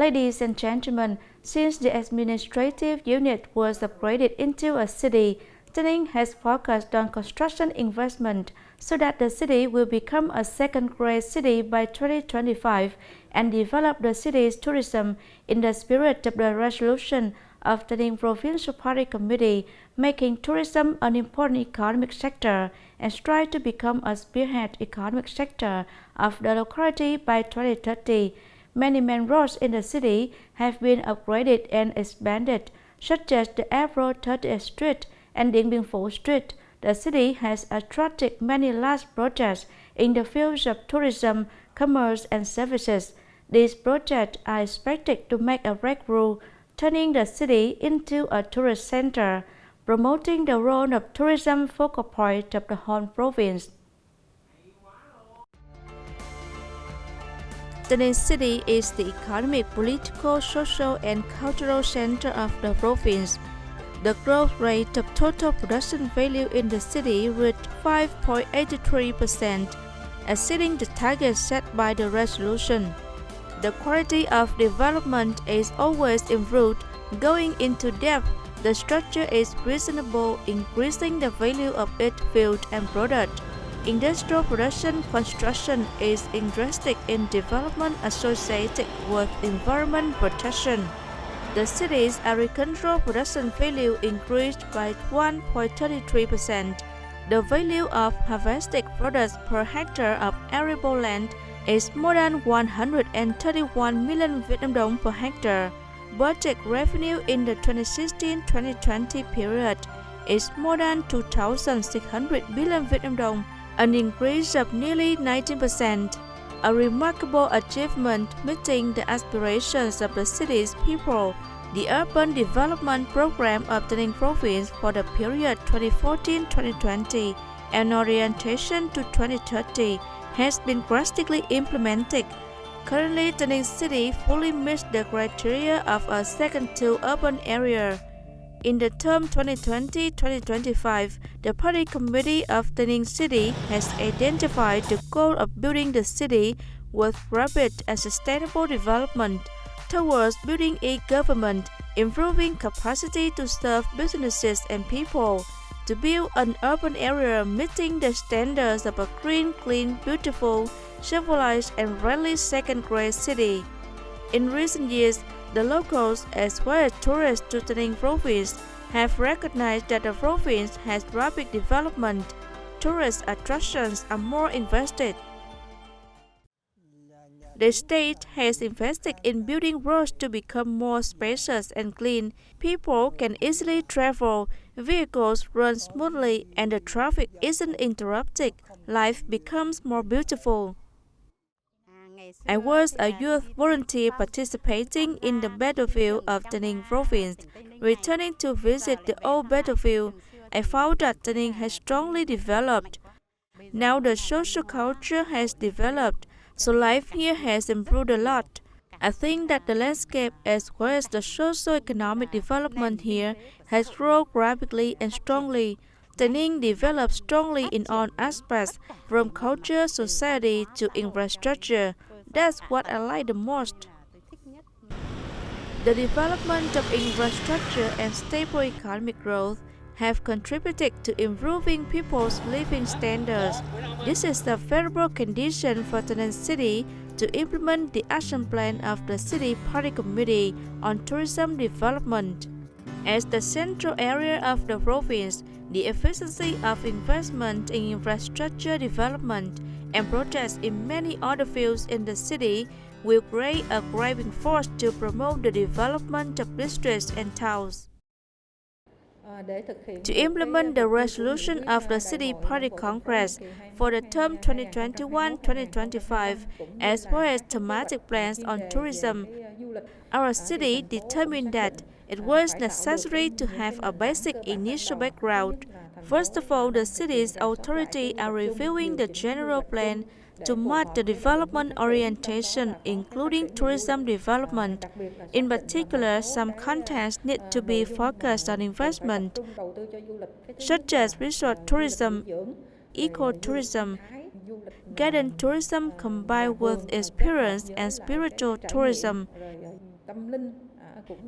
Ladies and gentlemen, since the administrative unit was upgraded into a city, Tay Ninh has focused on construction investment so that the city will become a second-grade city by 2025 and develop the city's tourism in the spirit of the resolution of the Dien Provincial Party Committee, making tourism an important economic sector and strive to become a spearhead economic sector of the locality by 2030. Many main roads in the city have been upgraded and expanded, such as the April 30th Street and Dien Bien Phu Street. The city has attracted many large projects in the fields of tourism, commerce, and services. These projects are expected to make a breakthrough, turning the city into a tourist center, promoting the role of tourism focal point of the whole province. Tay Ninh City is the economic, political, social, and cultural center of the province. The growth rate of total production value in the city reached 5.83%, exceeding the target set by the resolution. The quality of development is always improved. Going into depth, the structure is reasonable, increasing the value of each field and product. Industrial production construction is interested in development associated with environment protection. The city's agricultural production value increased by 1.33%. The value of harvested products per hectare of arable land is more than 131 million Vietnam dong per hectare. Budget revenue in the 2016-2020 period is more than 2,600 billion Vietnam dong, an increase of nearly 19%, a remarkable achievement meeting the aspirations of the city's people. The Urban Development Program of the Dien Province for the period 2014-2020 and orientation to 2030 has been drastically implemented. Currently, Tay Ninh City fully meets the criteria of a second-tier urban area. In the term 2020-2025, the Party Committee of Tay Ninh City has identified the goal of building the city with rapid and sustainable development towards building e-government, improving capacity to serve businesses and people, to build an urban area meeting the standards of a green, clean, beautiful, civilized, and friendly second-grade city. In recent years, the locals as well as tourists to the Dien Province have recognized that the province has rapid development. Tourist attractions are more invested. The state has invested in building roads to become more spacious and clean. People can easily travel, vehicles run smoothly, and the traffic isn't interrupted. Life becomes more beautiful. I was a youth volunteer participating in the battlefield of the Dien Province. Returning to visit the old battlefield, I found that Tay Ninh has strongly developed. Now the social culture has developed, so life here has improved a lot. I think that the landscape as well as the socio-economic development here has grown rapidly and strongly. Tay Ninh develops strongly in all aspects, from culture, society to infrastructure. That's what I like the most. The development of infrastructure and stable economic growth have contributed to improving people's living standards. This is a favorable condition for Tay Ninh City to implement the action plan of the City Party Committee on Tourism Development. As the central area of the province, the efficiency of investment in infrastructure development and projects in many other fields in the city will create a driving force to promote the development of districts and towns. To implement the resolution of the City Party Congress for the term 2021-2025, as well as thematic plans on tourism, our city determined that it was necessary to have a basic initial background. First of all, the city's authorities are reviewing the general plan to match the development orientation, including tourism development. In particular, some contents need to be focused on investment, such as resort tourism, ecotourism, garden tourism combined with experience and spiritual tourism.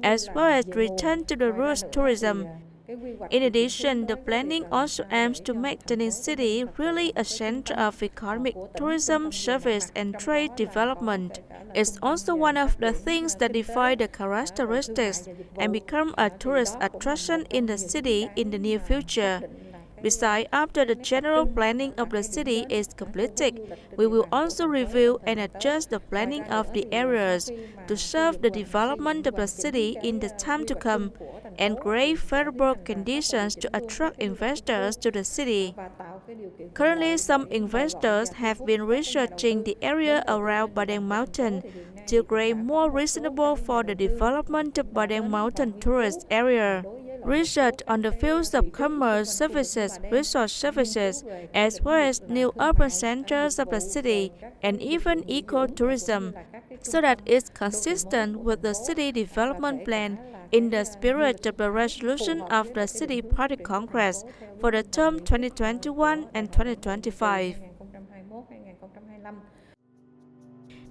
as well as return to the roots tourism. In addition, the planning also aims to make Tay Ninh City really a center of economic, tourism, service, and trade development. It's also one of the things that define the characteristics and become a tourist attraction in the city in the near future. Besides, after the general planning of the city is completed, we will also review and adjust the planning of the areas to serve the development of the city in the time to come and create favorable conditions to attract investors to the city. Currently, some investors have been researching the area around Ba Đen Mountain to create more reasonable for the development of Ba Đen Mountain tourist area. Research on the fields of commerce, services, resort services, as well as new urban centers of the city and even ecotourism, so that it's consistent with the city development plan in the spirit of the resolution of the City Party Congress for the term 2021 and 2025.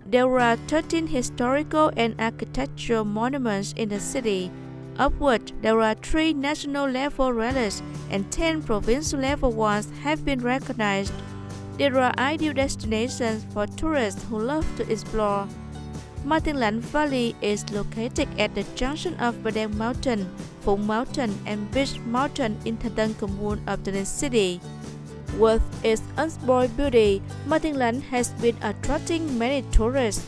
There are 13 historical and architectural monuments in the city, of which there are 3 national level relics and 10 provincial level ones have been recognized. There are ideal destinations for tourists who love to explore. Martin Lãnh Valley is located at the junction of Ba Đen Mountain, Phụng Mountain, and Beach Mountain in Thanh Tân commune of Tay Ninh City. With its unspoiled beauty, Martin Lãnh has been attracting many tourists.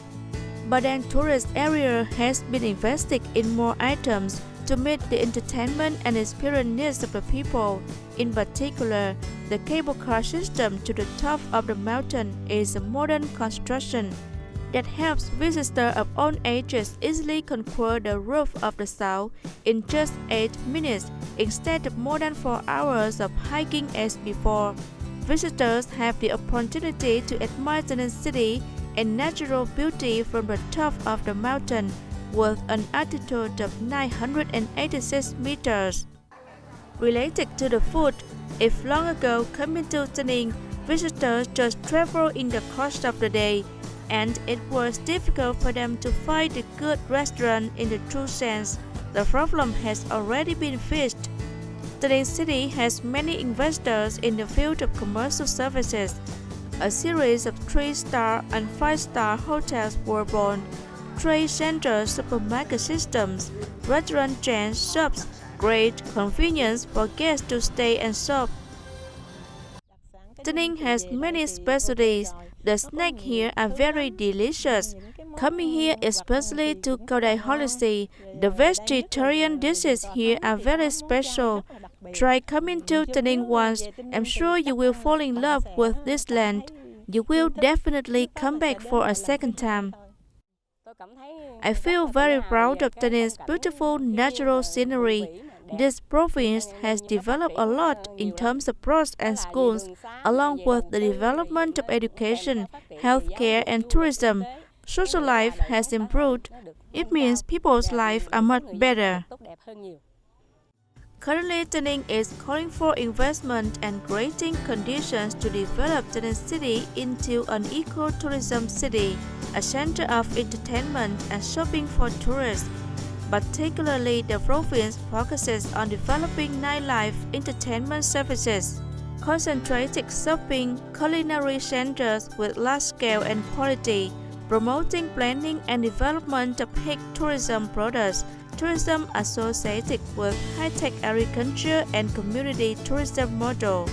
Ba Đen tourist area has been invested in more items to meet the entertainment and experience needs of the people. In particular, the cable car system to the top of the mountain is a modern construction that helps visitors of all ages easily conquer the roof of the south in just 8 minutes instead of more than 4 hours of hiking as before. Visitors have the opportunity to admire Tay Ninh City and natural beauty from the top of the mountain with an altitude of 986 meters. Related to the food, if long ago coming to Tay Ninh, visitors just travel in the course of the day, and it was difficult for them to find a good restaurant in the true sense, the problem has already been fixed. Tay Ninh City has many investors in the field of commercial services. A series of 3-star and 5-star hotels were born, trade centers, supermarket systems, restaurant chains, shops, great convenience for guests to stay and shop. Tay Ninh has many specialties. The snacks here are very delicious. Coming here especially to Cao Đài Holiday, the vegetarian dishes here are very special. Try coming to Tay Ninh once. I'm sure you will fall in love with this land. You will definitely come back for a second time. I feel very proud of Tay Ninh's beautiful natural scenery. This province has developed a lot in terms of roads and schools, along with the development of education, healthcare, and tourism. Social life has improved. It means people's lives are much better. Currently, Tay Ninh is calling for investment and creating conditions to develop Tay Ninh City into an eco-tourism city, a center of entertainment and shopping for tourists. Particularly, the province focuses on developing nightlife entertainment services, concentrated shopping, culinary centers with large scale and quality, promoting planning and development of high tourism products, tourism associated with high-tech agriculture and community tourism model.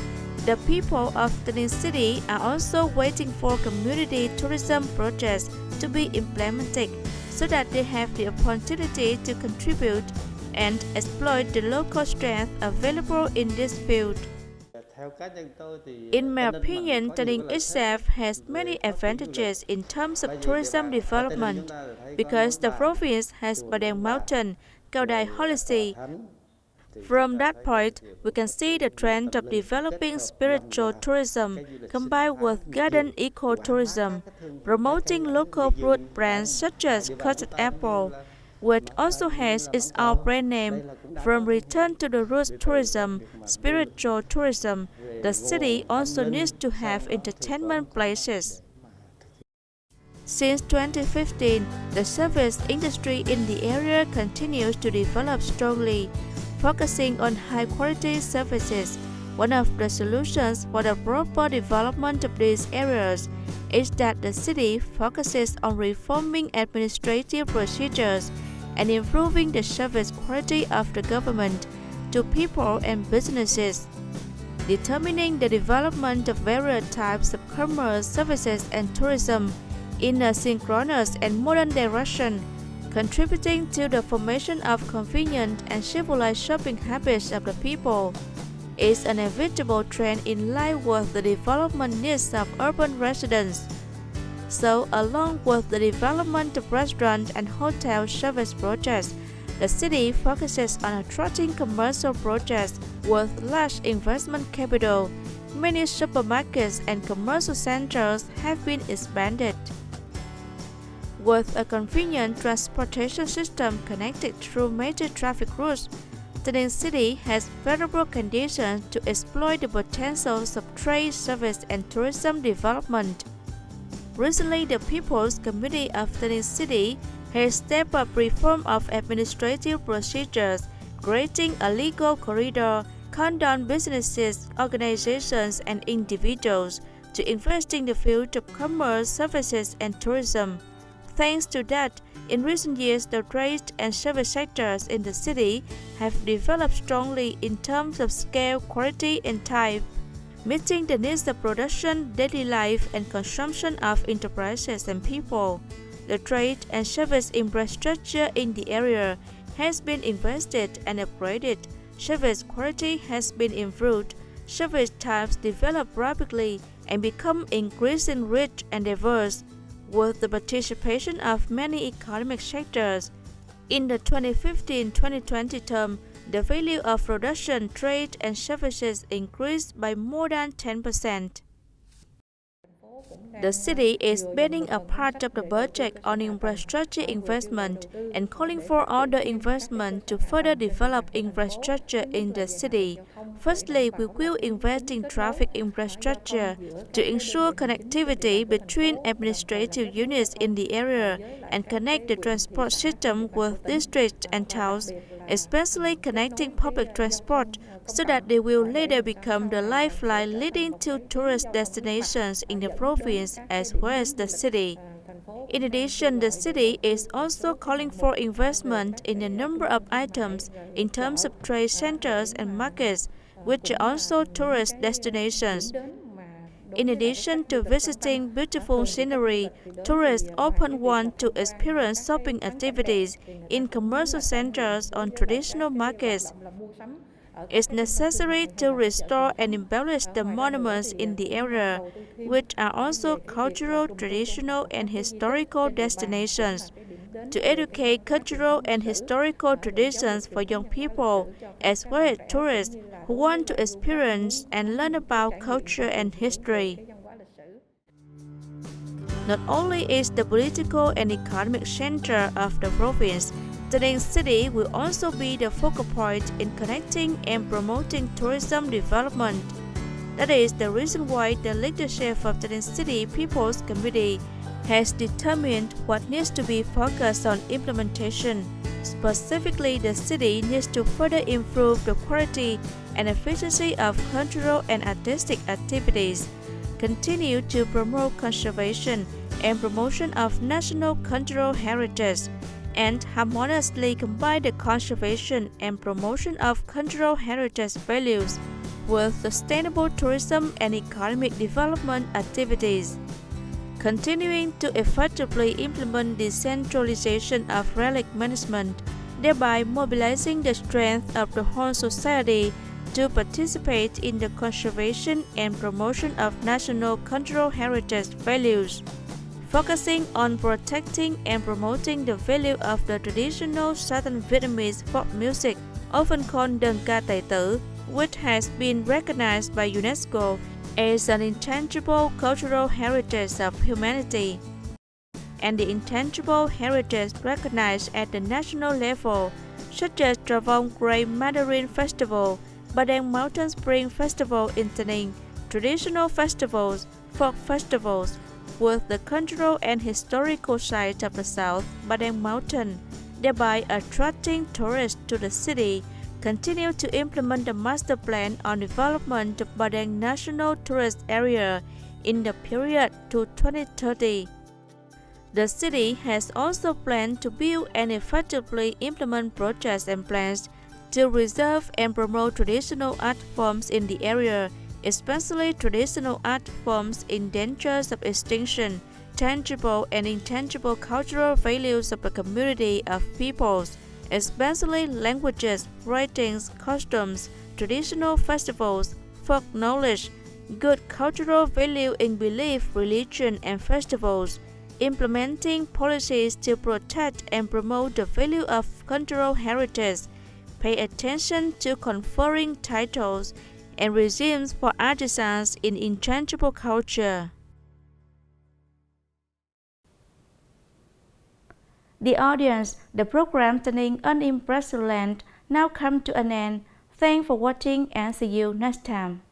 The people of Tay Ninh City are also waiting for community tourism projects to be implemented so that they have the opportunity to contribute and exploit the local strength available in this field. In my opinion, Tay Ninh itself has many advantages in terms of tourism development because the province has Ba Đen Mountain, Cao Đài Holiday. From that point, we can see the trend of developing spiritual tourism combined with garden ecotourism, promoting local fruit brands such as custard apple, which also has its own brand name. From return to the roots tourism, spiritual tourism, the city also needs to have entertainment places. Since 2015, the service industry in the area continues to develop strongly, focusing on high-quality services. One of the solutions for the proper development of these areas is that the city focuses on reforming administrative procedures and improving the service quality of the government to people and businesses. Determining the development of various types of commerce, services, and tourism in a synchronous and modern direction, contributing to the formation of convenient and civilized shopping habits of the people, is an inevitable trend in line with the development needs of urban residents. So, along with the development of restaurant and hotel service projects, the city focuses on attracting commercial projects with large investment capital. Many supermarkets and commercial centers have been expanded. With a convenient transportation system connected through major traffic routes, Tay Ninh City has favorable conditions to exploit the potentials of trade, service, and tourism development. Recently, the People's Committee of Tay Ninh City has stepped up reform of administrative procedures, creating a legal corridor, calm down businesses, organizations, and individuals to invest in the field of commerce, services, and tourism. Thanks to that, in recent years, the trade and service sectors in the city have developed strongly in terms of scale, quality, and type, meeting the needs of production, daily life, and consumption of enterprises and people. The trade and service infrastructure in the area has been invested and upgraded, service quality has been improved, service types develop rapidly and become increasingly rich and diverse, with the participation of many economic sectors. In the 2015-2020 term, the value of production, trade, and services increased by more than 10%. The city is spending a part of the budget on infrastructure investment and calling for other investment to further develop infrastructure in the city. Firstly, we will invest in traffic infrastructure to ensure connectivity between administrative units in the area and connect the transport system with districts and towns, especially connecting public transport, so that they will later become the lifeline leading to tourist destinations in the province as well as the city. In addition, the city is also calling for investment in a number of items in terms of trade centers and markets, which are also tourist destinations. In addition to visiting beautiful scenery, tourists often want to experience shopping activities in commercial centers or traditional markets. It's necessary to restore and embellish the monuments in the area, which are also cultural, traditional, and historical destinations, to educate cultural and historical traditions for young people, as well as tourists who want to experience and learn about culture and history. Not only is the political and economic center of the province, Tay Ninh City will also be the focal point in connecting and promoting tourism development. That is the reason why the leadership of Tay Ninh City People's Committee has determined what needs to be focused on implementation. Specifically, the city needs to further improve the quality and efficiency of cultural and artistic activities, continue to promote conservation and promotion of national cultural heritage, and harmoniously combine the conservation and promotion of cultural heritage values with sustainable tourism and economic development activities. Continuing to effectively implement decentralization of relic management, thereby mobilizing the strength of the whole society to participate in the conservation and promotion of national cultural heritage values. Focusing on protecting and promoting the value of the traditional Southern Vietnamese folk music, often called đơn ca tài tử, which has been recognized by UNESCO as an intangible cultural heritage of humanity, and the intangible heritage recognized at the national level, such as Travong Great Mandarin Festival, Badang Mountain Spring Festival in Tay Ninh, traditional festivals, folk festivals, with the cultural and historical sites of the South Padang Mountain, thereby attracting tourists to the city, continue to implement the master plan on development of Padang National Tourist Area in the period to 2030. The city has also planned to build and effectively implement projects and plans to preserve and promote traditional art forms in the area, especially traditional art forms in danger of extinction, tangible and intangible cultural values of the community of peoples, especially languages, writings, customs, traditional festivals, folk knowledge, good cultural value in belief, religion, and festivals, implementing policies to protect and promote the value of cultural heritage, pay attention to conferring titles and regimes for artisans in intangible culture. The audience, the program Turning Unimpressive Land now come to an end. Thanks for watching and see you next time.